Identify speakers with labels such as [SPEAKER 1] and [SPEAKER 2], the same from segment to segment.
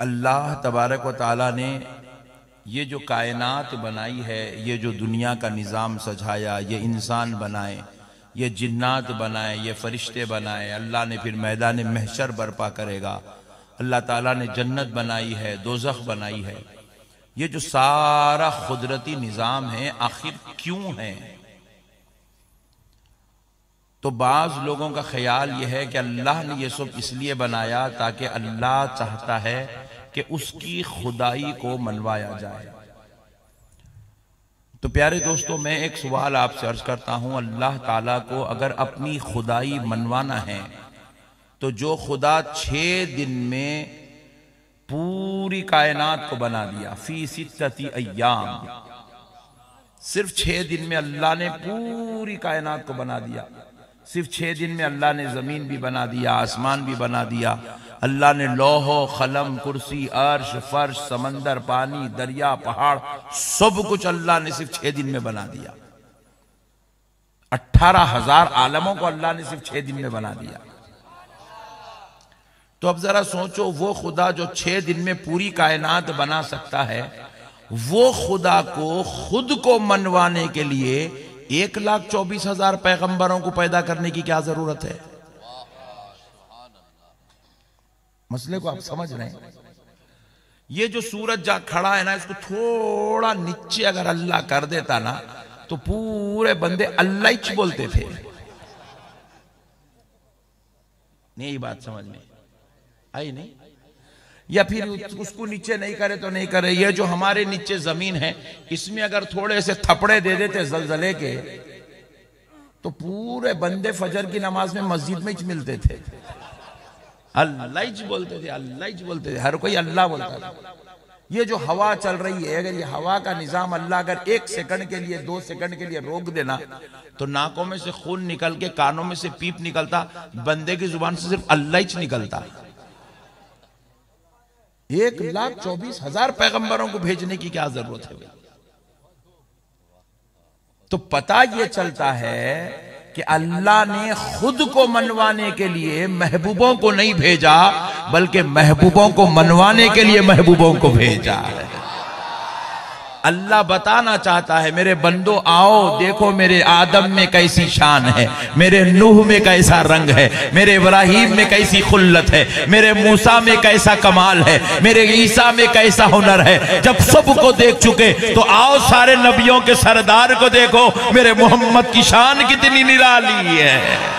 [SPEAKER 1] अल्लाह तबारक व तआला ने ये जो कायनात बनाई है, ये जो दुनिया का निज़ाम सजाया, ये इंसान बनाए, ये जिन्नात बनाए, ये फरिश्ते बनाए, अल्लाह ने फिर मैदान महशर बर्पा करेगा। अल्लाह ताला ने जन्नत बनाई है, दोज़ख बनाई है। ये जो सारा कुदरती निज़ाम है आखिर क्यों है? तो बाज़ लोगों का ख्याल यह है कि अल्लाह ने ये सब इसलिए बनाया ताकि अल्लाह चाहता है कि उसकी खुदाई को मनवाया जाए। तो प्यारे दोस्तों, मैं एक सवाल आपसे अर्ज करता हूं, अल्लाह ताला को अगर अपनी खुदाई मनवाना है तो जो खुदा 6 दिन में पूरी कायनात को बना दिया, फी सित्तती अय्याम, सिर्फ 6 दिन में अल्लाह ने पूरी कायनात को बना दिया। सिर्फ 6 दिन में अल्लाह ने जमीन भी बना दिया, आसमान भी बना दिया। अल्लाह ने लौहो कलम, कुर्सी, अर्श, फर्श, समंदर, पानी, दरिया, पहाड़, सब कुछ अल्लाह ने सिर्फ 6 दिन में बना दिया। 18,000 आलमों को अल्लाह ने सिर्फ 6 दिन में बना दिया। तो अब जरा सोचो, वो खुदा जो 6 दिन में पूरी कायनात बना सकता है, वो खुदा को खुद को मनवाने के लिए 1,24,000 पैगंबरों को पैदा करने की क्या जरूरत है? मसले को आप समझ रहे हैं? ये जो सूरज जा खड़ा है ना, इसको थोड़ा नीचे अगर अल्लाह कर देता ना तो पूरे बंदे अल्लाह बोलते थे। नहीं, ये बात समझ में आई नहीं? या फिर उसको नीचे नहीं करे तो नहीं करे। ये जो हमारे नीचे जमीन है, इसमें अगर थोड़े से थपड़े दे देते जलजले के तो पूरे बंदे फजर की नमाज में मस्जिद में ही मिलते थे। अल्लाह बोलते थे, अल्लाह बोलते थे, हर कोई अल्लाह बोलता था। ये जो हवा चल रही है, अगर ये हवा का निजाम अल्लाह अगर 1 सेकंड के लिए, 2 सेकंड के लिए रोक देना तो नाकों में से खून निकल के कानों में से पीप निकलता, बंदे की जुबान से सिर्फ अल्लाह निकलता। 1,24,000 पैगंबरों को भेजने की क्या जरूरत है? तो पता यह चलता है कि अल्लाह ने खुद को मनवाने के लिए महबूबों को नहीं भेजा, बल्कि महबूबों को मनवाने के लिए महबूबों को भेजा है। अल्लाह बताना चाहता है, मेरे बंदो आओ देखो मेरे आदम में कैसी शान है, मेरे नूह में कैसा रंग है, मेरे इब्राहिम में कैसी खुल्लत है, मेरे मूसा में कैसा कमाल है, मेरे ईसा में कैसा हुनर है। जब सबको देख चुके तो आओ सारे नबियों के सरदार को देखो, मेरे मोहम्मद की शान कितनी निराली है।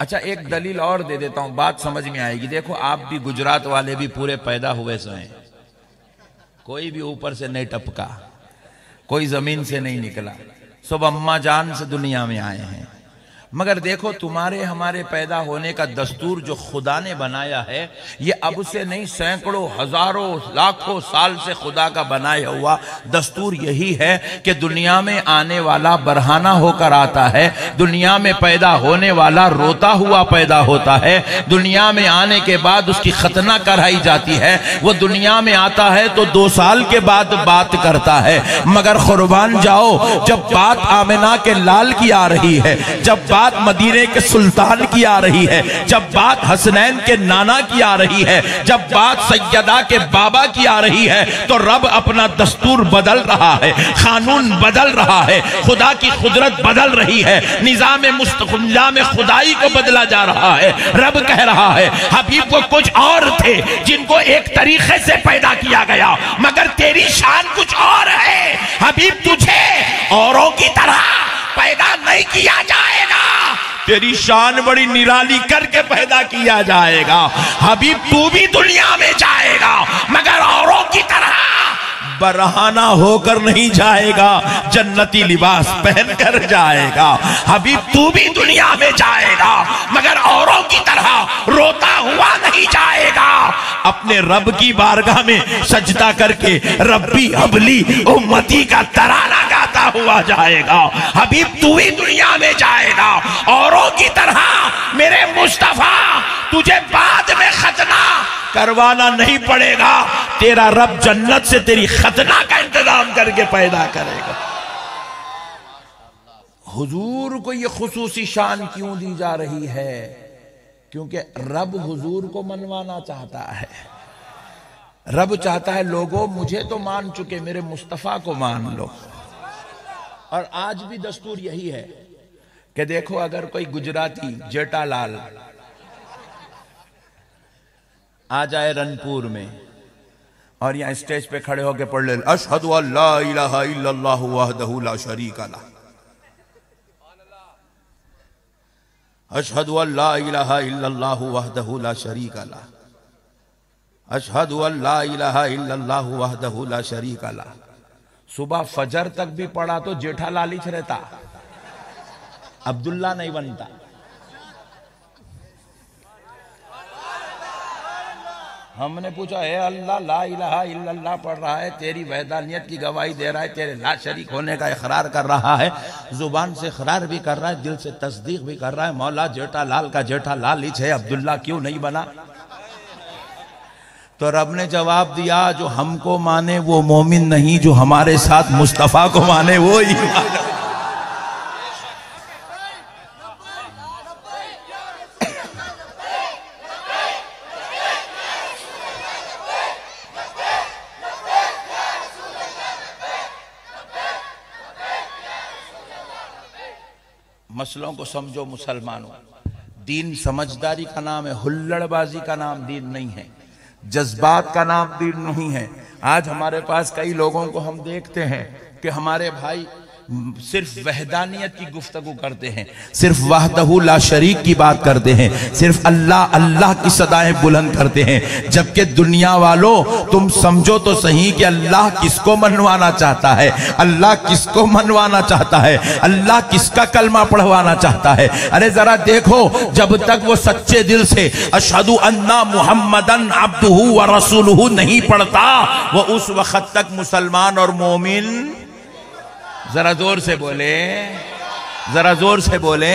[SPEAKER 1] अच्छा, एक दलील और दे देता हूं, बात समझ में आएगी। देखो, आप भी गुजरात वाले भी पूरे पैदा हुए से हैं, कोई भी ऊपर से नहीं टपका, कोई जमीन से नहीं निकला, सब अम्मा जान से दुनिया में आए हैं। मगर देखो, तुम्हारे हमारे पैदा होने का दस्तूर जो खुदा ने बनाया है, ये अब से नहीं, सैकड़ों, हजारों, लाखों साल से खुदा का बनाया हुआ दस्तूर यही है कि दुनिया में आने वाला बरहाना होकर आता है, दुनिया में पैदा होने वाला रोता हुआ पैदा होता है, दुनिया में आने के बाद उसकी खतना कराई जाती है, वो दुनिया में आता है तो 2 साल के बाद बात करता है। मगर कुर्बान जाओ, जब बात आमिना के लाल की आ रही है, जब बात मदीने के सुल्तान की आ रही है, जब बात हसनैन के नाना की आ रही है, जब बात सैयदा के बाबा की आ रही है, तो रब अपना दस्तूर बदल रहा है, कानून बदल रहा है, खुदा की कुदरत बदल रही है, निजाम खुदाई को बदला जा रहा है। रब कह रहा है, हबीब को कुछ और थे जिनको एक तरीके से पैदा किया गया, मगर तेरी शान कुछ और है। हबीब, तुझे औरों की तरह पैदा नहीं किया जाएगा, तेरी शान बड़ी निराली करके पैदा किया जाएगा। हबीब, तू भी दुनिया में जाएगा, मगर औरों की तरह बरहाना होकर नहीं जाएगा, जन्नती लिबास पहनकर जाएगा। हबीब, तू भी दुनिया में जाएगा, मगर औरों की तरह रोता हुआ नहीं जाएगा, अपने रब की बारगाह में सजदा करके रब्बी हबली उम्मती का तराना गाता हुआ जाएगा। हबीब तू ही दुनिया में जाएगा, औरों की तरह मेरे मुस्तफा तुझे बाद में खतना करवाना नहीं पड़ेगा। तेरा रब जन्नत से तेरी खतना का इंतजाम करके पैदा करेगा। हुजूर को ये खुसूसी शान क्यों दी जा रही है? क्योंकि रब हुजूर को मनवाना चाहता है। रब चाहता है लोगों मुझे तो मान चुके, मेरे मुस्तफा को मान लो। और आज भी दस्तूर यही है कि देखो अगर कोई गुजराती जेठालाल आ जाए रनपुर में और यहाँ स्टेज पे खड़े होके पढ़ ले अशहदु अल्ला इलाहा इल्लल्लाहु वहदहु ला शरीका लह, अशहदु अल्ला इलाहा इल्लल्लाहु वहदहु ला शरीका लह, अशहदु अल्ला इलाहा इल्लल्लाहु वहदहु ला शरीका लह। सुबह फजर तक भी पढ़ा तो जेठालाल ही रहता, अब्दुल्ला नहीं बनता। हमने पूछा है अल्लाह ला इलाहा इल्लल्लाह पढ़ रहा है, तेरी वहदानियत की गवाही दे रहा है, तेरे ला शरीक होने का इकरार कर रहा है, जुबान से इकरार भी कर रहा है, दिल से तस्दीक भी कर रहा है, मौला जेठालाल का जेठालाल ही है, अब्दुल्ला क्यों नहीं बना? तो रब ने जवाब दिया जो हमको माने वो मोमिन नहीं, जो हमारे साथ मुस्तफा को माने वो ईमान। मसलों को समझो मुसलमानों, दीन समझदारी का नाम है, हुल्लड़बाजी का नाम दीन नहीं है, जज्बात का नाम दीन नहीं है। आज हमारे पास कई लोगों को हम देखते हैं कि हमारे भाई सिर्फ वहदानियत की गुफ्तगू करते हैं, सिर्फ वहदहू ला शरीक की बात करते हैं, सिर्फ अल्लाह अल्लाह की सदाएं बुलंद करते हैं। जबकि दुनिया वालों तुम समझो तो सही कि अल्लाह किसको मनवाना चाहता है, अल्लाह किसको मनवाना चाहता है, अल्लाह किसका कलमा पढ़वाना चाहता है। अरे जरा देखो, जब तक वो सच्चे दिल से अशहदु अन्ना मुहम्मदन अब्दुहु व रसूलुहु नहीं पढ़ता, वो उस वक्त तक मुसलमान और मोमिन। जरा जोर से बोले, जरा जोर से बोले।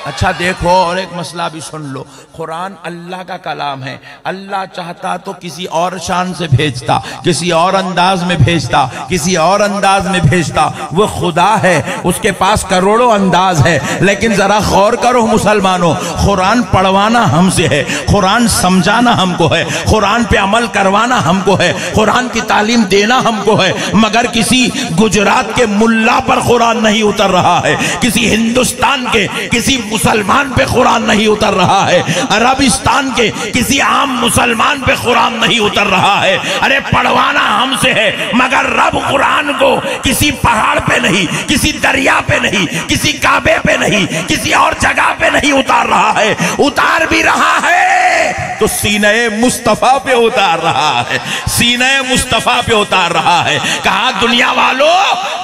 [SPEAKER 1] अच्छा देखो, और एक मसला भी सुन लो, कुरान अल्लाह का कलाम है। अल्लाह चाहता तो किसी और शान से भेजता, किसी और अंदाज में भेजता, किसी और अंदाज में भेजता। वो खुदा है, उसके पास करोड़ों अंदाज है। लेकिन जरा गौर करो मुसलमानों, कुरान पढ़वाना हमसे है, कुरान समझाना हमको है, कुरान पे अमल करवाना हमको है, कुरान की तालीम देना हमको है। मगर किसी गुजरात के मुल्ला पर कुरान नहीं उतर रहा है, किसी हिंदुस्तान के किसी मुसलमान पे कुरान नहीं उतर रहा है, अरबिस्तान के किसी आम मुसलमान पे कुरान नहीं उतर रहा है। अरे पढ़वाना हमसे है, मगर रब कुरान को किसी पहाड़ पे नहीं, किसी दरिया पे नहीं, किसी काबे पे नहीं, किसी और जगह पे नहीं उतार रहा है। उतार भी रहा है तो सीने मुस्तफा पे उतार रहा है, सीने मुस्तफा पे उतार रहा है। कहा दुनिया वालों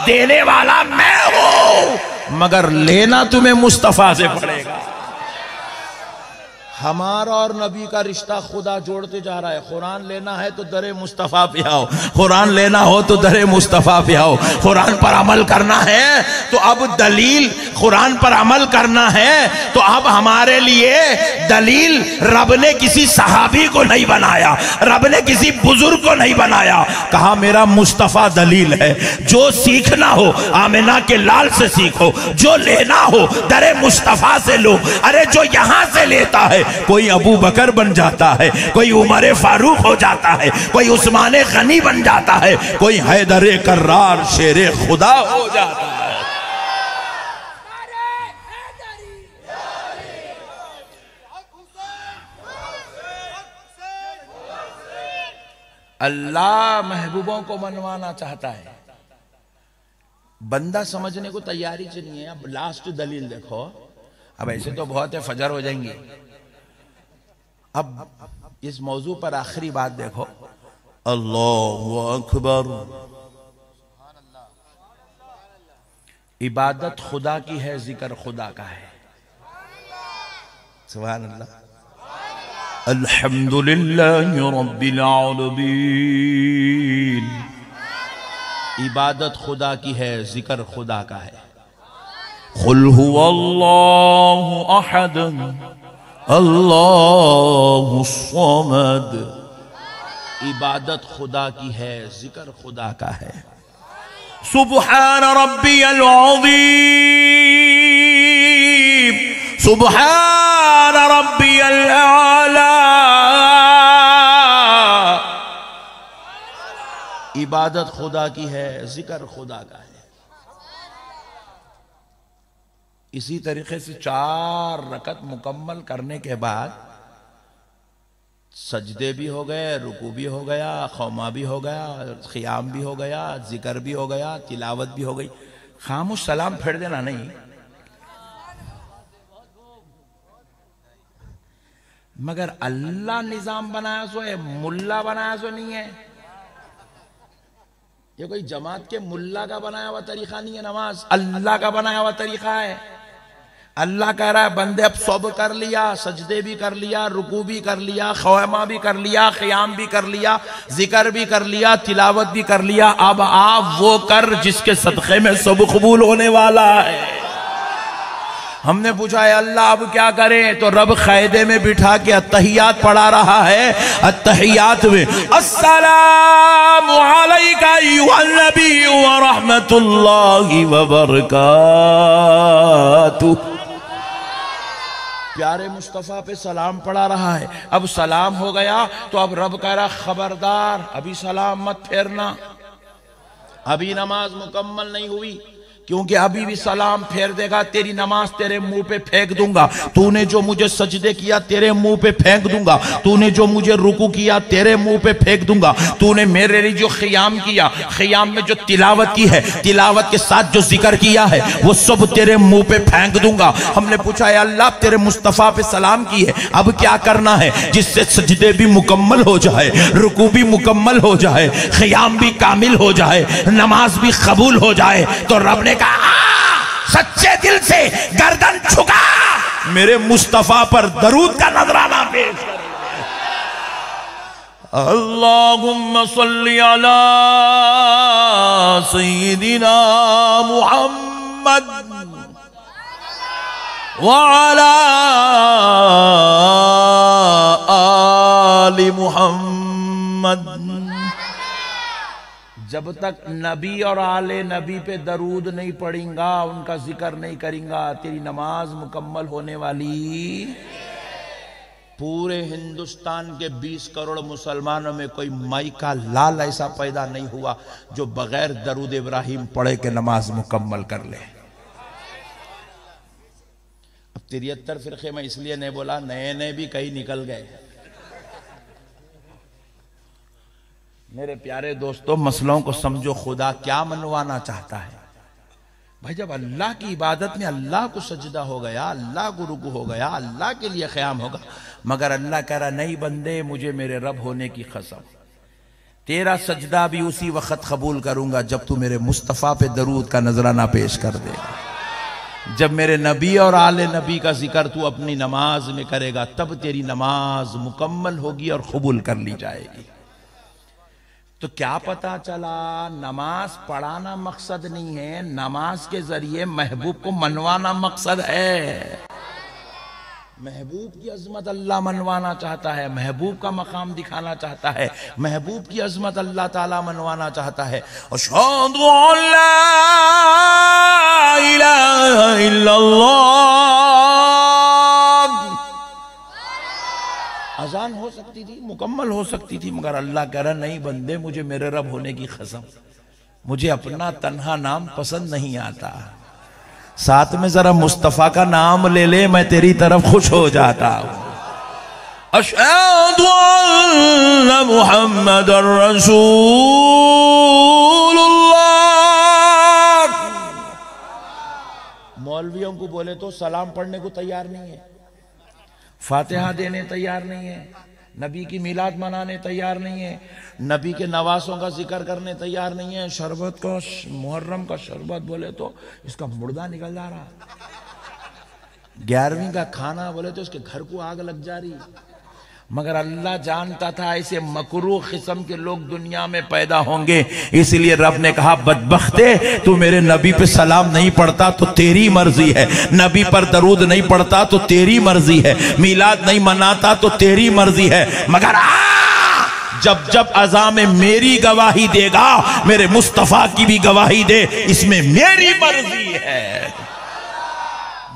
[SPEAKER 1] देने वाला मैं हूं, मगर लेना तुम्हें मुस्तफा से पड़ेगा। हमारा और नबी का रिश्ता खुदा जोड़ते जा रहा है। कुरान लेना है तो दरे मुस्तफा पे आओ, कुरान लेना हो तो दरे मुस्तफा पे आओ। कुरान पर अमल करना है तो अब दलील, कुरान पर अमल करना है तो अब हमारे लिए दलील रब ने किसी सहाबी को नहीं बनाया, रब ने किसी बुजुर्ग को नहीं बनाया। कहा मेरा मुस्तफा दलील है। जो सीखना हो आमिना के लाल से सीखो, जो लेना हो दरे मुस्तफा से लो। अरे जो यहां से लेता है कोई अबू बकर बन जाता है, कोई उमर फारूक हो जाता है, कोई उस्मान गनी बन जाता है, कोई हैदर कर्रार शेरे खुदा हो जाता है। अल्लाह महबूबों को मनवाना चाहता है, बंदा समझने को तैयारी से नहीं है। अब लास्ट दलील देखो, अब ऐसे तो बहुत है, फजर हो जाएंगे। अब इस मौजू पर आखिरी बात देखो, अल्लाहु अकबर। इबादत खुदा की है, जिक्र खुदा का है। सुभान अल्लाह। अल्हम्दुलिल्लाहि रब्बिल आलमीन। इबादत खुदा की है, जिक्र खुदा का है। कुल हुवल्लाहु अहद अल्लाहुस समद। इबादत खुदा की है, जिक्र खुदा का है। सुब्हान रब्बियल अज़ीम, सुब्हान रब्बियल आला। इबादत खुदा की है, जिक्र खुदा का है। इसी तरीके से 4 रकत मुकम्मल करने के बाद सजदे भी हो गए, रुकू भी हो गया, खौमा भी हो गया, क़ियाम भी हो गया, जिक्र भी हो गया, तिलावत भी हो गई। खामोश सलाम फेर देना नहीं। मगर अल्लाह निजाम बनाया सो है, मुल्ला बनाया सो नहीं है। ये कोई जमात के मुल्ला का बनाया हुआ तरीका नहीं है नमाज, अल्लाह का बनाया हुआ तरीका है। अल्लाह कह रहा है बंदे अब सब कर लिया, सजदे भी कर लिया, रुकू भी कर लिया, खौमा भी कर लिया, क़ियाम भी कर लिया, जिक्र भी कर लिया, तिलावत भी कर लिया। अब आप वो कर जिसके सदक़े में सब कबूल होने वाला है। हमने पूछा है अल्लाह अब क्या करें, तो रब क़ायदे में बिठा के अत्तहियात पढ़ा रहा है। अत्तहियात में अस्सलामु अलैका अय्युहन नबी व रहमतुल्लाहि व बरकातुहू। प्यारे मुस्तफ़ा पे सलाम पढ़ा रहा है। अब सलाम हो गया तो अब रब कह रहा खबरदार अभी सलाम मत फेरना, अभी नमाज मुकम्मल नहीं हुई, क्योंकि अभी भी सलाम फेर देगा तेरी नमाज तेरे मुंह पे फेंक दूंगा। तूने जो मुझे सजदे किया तेरे मुंह पे फेंक दूंगा, तूने जो मुझे रुकू किया तेरे मुंह पे फेंक दूंगा, तूने मेरे लिए जो क़ियाम किया, क़ियाम में जो तिलावत की है, तिलावत के साथ जो जिक्र किया है, वो सब तेरे मुंह पे फेंक दूंगा। हमने पूछा है अल्लाह तेरे मुस्तफ़ा पे सलाम की है, अब क्या करना है जिससे सजदे भी मुकम्मल हो जाए, रुकू भी मुकम्मल हो जाए, क़ियाम भी कामिल हो जाए, नमाज भी कबूल हो जाए। तो रब ने सच्चे दिल से गर्दन झुका मेरे मुस्तफा पर दरूद का नजराना पेश कर। अल्लाहुम्मा सल्ली अला सय्यिदिना मुहम्मद व अला आलि मुहम्मद। जब तक नबी और आले नबी पे दरूद नहीं पढ़ेगा, उनका जिक्र नहीं करेंगा, तेरी नमाज मुकम्मल होने वाली। पूरे हिंदुस्तान के 20 करोड़ मुसलमानों में कोई माई का लाल ऐसा पैदा नहीं हुआ जो बगैर दरूद इब्राहिम पढ़े के नमाज मुकम्मल कर ले। अब 73 फिरके में इसलिए नहीं बोला, नए नए भी कहीं निकल गए। मेरे प्यारे दोस्तों, मसलों को समझो। खुदा क्या मनवाना चाहता है भाई? जब अल्लाह की इबादत में अल्लाह को सजदा हो गया, अल्लाह को रुकू हो गया, अल्लाह के लिए क़याम होगा, मगर अल्लाह कह रहा नहीं बंदे, मुझे मेरे रब होने की कसम, तेरा सजदा भी उसी वक्त कबूल करूंगा जब तू मेरे मुस्तफ़ा पे दरूद का नजराना पेश कर देगा। जब मेरे नबी और आले नबी का जिक्र तू अपनी नमाज में करेगा, तब तेरी नमाज मुकम्मल होगी और कबूल कर ली जाएगी। तो क्या पता चला, नमाज पढ़ाना मकसद नहीं है, नमाज के जरिए महबूब को मनवाना मकसद है। महबूब की अजमत अल्लाह मनवाना चाहता है, महबूब का मकाम दिखाना चाहता है, महबूब की अजमत अल्लाह ताला मनवाना चाहता है। अशहदु अल्ला इलाहा इल्लल्लाह। अजान हो सकती थी, मुकम्मल हो सकती थी, मगर अल्लाह कह रहा नहीं बंदे, मुझे मेरे रब होने की कसम, मुझे अपना तन्हा नाम पसंद नहीं आता, साथ में जरा मुस्तफा का नाम ले ले, मैं तेरी तरफ खुश हो जाता हूं। अशहदु अन्ना मुहम्मदर रसूलुल्लाह। मौलवियों को बोले तो सलाम पढ़ने को तैयार नहीं है, फातिहा देने तैयार नहीं है, नबी की मिलाद मनाने तैयार नहीं है, नबी के नवासों का जिक्र करने तैयार नहीं है। शरबत का, मुहर्रम का शरबत बोले तो इसका मुर्दा निकल जा रहा, 11वीं का खाना बोले तो इसके घर को आग लग जा रही, मगर अल्लाह जानता था ऐसे मकरूह किस्म के लोग दुनिया में पैदा होंगे, इसलिए रब ने कहा बदबख्ते, तू मेरे नबी पे सलाम नहीं पढ़ता तो तेरी मर्जी है, नबी पर दरूद नहीं पढ़ता तो तेरी मर्जी है, मीलाद नहीं मनाता तो तेरी मर्जी है, मगर जब जब अज़ा में मेरी गवाही देगा, मेरे मुस्तफा की भी गवाही दे, इसमें मेरी मर्जी है,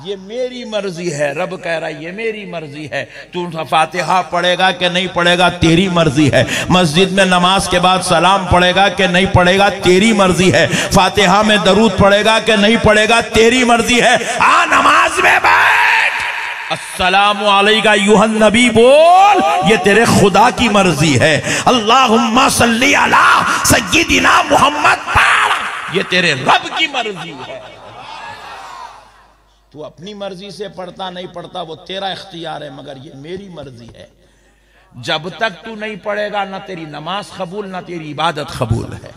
[SPEAKER 1] ये मेरी मर्जी है। रब कह रहा है ये मेरी मर्जी है, तू फातिहा पढ़ेगा कि नहीं पढ़ेगा तेरी मर्जी है, मस्जिद में नमाज के बाद सलाम पढ़ेगा कि नहीं पढ़ेगा तेरी मर्जी है, फातिहा में दरूद पढ़ेगा कि नहीं पढ़ेगा तेरी मर्जी है। आ नमाज में बैठ, अस्सलामु अलैका युहन नबी बोल, ये तेरे खुदा की मर्जी है। अल्लाहुम्मा सल्ली अला सय्यिदिना मुहम्मद पढ़, ये तेरे रब की मर्जी है। तू अपनी मर्जी से पढ़ता नहीं पढ़ता वो तेरा इख्तियार है, मगर ये मेरी मर्जी है। जब तक तू नहीं पढ़ेगा ना तेरी नमाज कबूल ना तेरी इबादत कबूल है।